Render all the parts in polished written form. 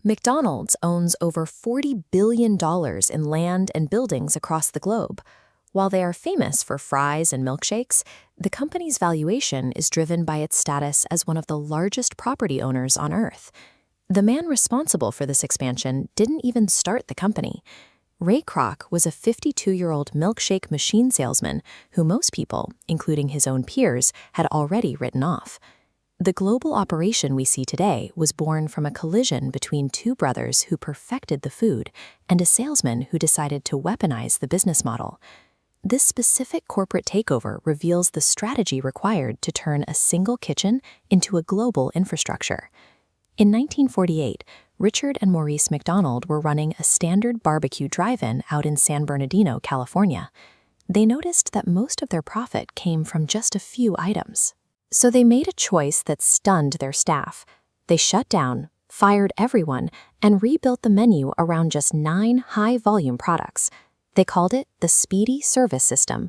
McDonald's owns over $40 billion in land and buildings across the globe. While they are famous for fries and milkshakes, the company's valuation is driven by its status as one of the largest property owners on Earth. The man responsible for this expansion didn't even start the company. Ray Kroc was a 52-year-old milkshake machine salesman who most people, including his own peers, had already written off. The global operation we see today was born from a collision between two brothers who perfected the food and a salesman who decided to weaponize the business model. This specific corporate takeover reveals the strategy required to turn a single kitchen into a global infrastructure. In 1948, Richard and Maurice McDonald were running a standard barbecue drive-in out in San Bernardino, California. They noticed that most of their profit came from just a few items. So they made a choice that stunned their staff. They shut down, fired everyone, and rebuilt the menu around just 9 high-volume products. They called it the Speedy Service System.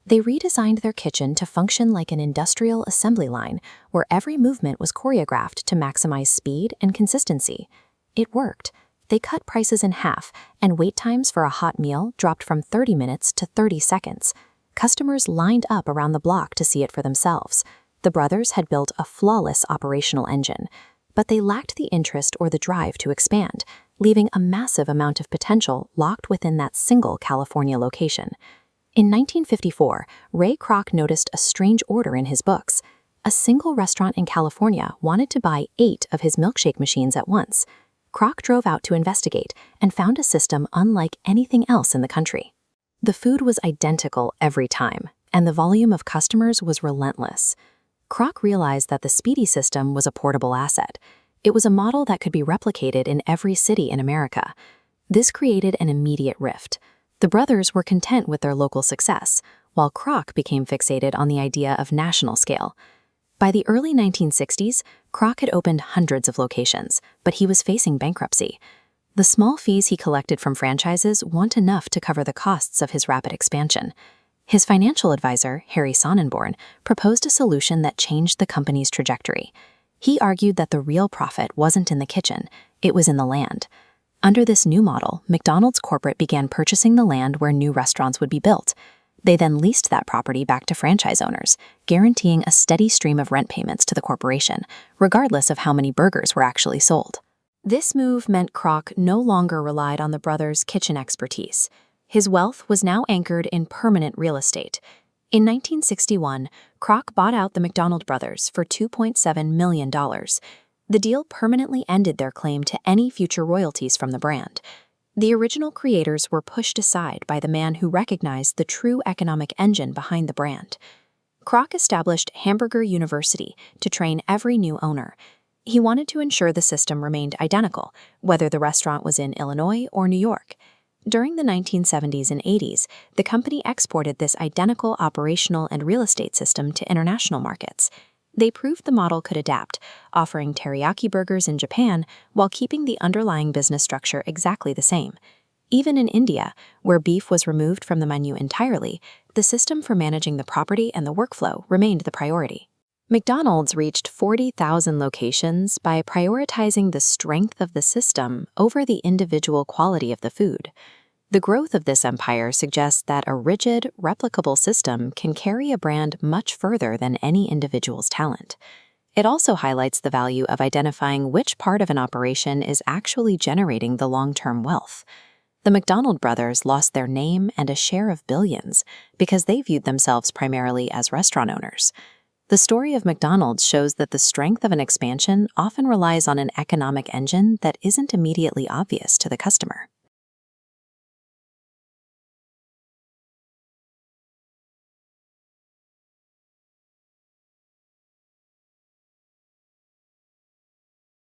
They redesigned their kitchen to function like an industrial assembly line, where every movement was choreographed to maximize speed and consistency. It worked. They cut prices in half, and wait times for a hot meal dropped from 30 minutes to 30 seconds. Customers lined up around the block to see it for themselves. The brothers had built a flawless operational engine, but they lacked the interest or the drive to expand, leaving a massive amount of potential locked within that single California location. In 1954, Ray Kroc noticed a strange order in his books. A single restaurant in California wanted to buy 8 of his milkshake machines at once. Kroc drove out to investigate and found a system unlike anything else in the country. The food was identical every time, and the volume of customers was relentless. Kroc realized that the Speedy system was a portable asset. It was a model that could be replicated in every city in America. This created an immediate rift. The brothers were content with their local success, while Kroc became fixated on the idea of national scale. By the early 1960s, Kroc had opened hundreds of locations, but he was facing bankruptcy. The small fees he collected from franchises weren't enough to cover the costs of his rapid expansion. His financial advisor, Harry Sonnenborn, proposed a solution that changed the company's trajectory. He argued that the real profit wasn't in the kitchen, it was in the land. Under this new model, McDonald's corporate began purchasing the land where new restaurants would be built. They then leased that property back to franchise owners, guaranteeing a steady stream of rent payments to the corporation, regardless of how many burgers were actually sold. This move meant Kroc no longer relied on the brothers' kitchen expertise. His wealth was now anchored in permanent real estate. In 1961, Kroc bought out the McDonald brothers for $2.7 million. The deal permanently ended their claim to any future royalties from the brand. The original creators were pushed aside by the man who recognized the true economic engine behind the brand. Kroc established Hamburger University to train every new owner. He wanted to ensure the system remained identical, whether the restaurant was in Illinois or New York. During the 1970s and 80s, the company exported this identical operational and real estate system to international markets. They proved the model could adapt, offering teriyaki burgers in Japan while keeping the underlying business structure exactly the same. Even in India, where beef was removed from the menu entirely, the system for managing the property and the workflow remained the priority. McDonald's reached 40,000 locations by prioritizing the strength of the system over the individual quality of the food. The growth of this empire suggests that a rigid, replicable system can carry a brand much further than any individual's talent. It also highlights the value of identifying which part of an operation is actually generating the long-term wealth. The McDonald brothers lost their name and a share of billions because they viewed themselves primarily as restaurant owners. The story of McDonald's shows that the strength of an expansion often relies on an economic engine that isn't immediately obvious to the customer.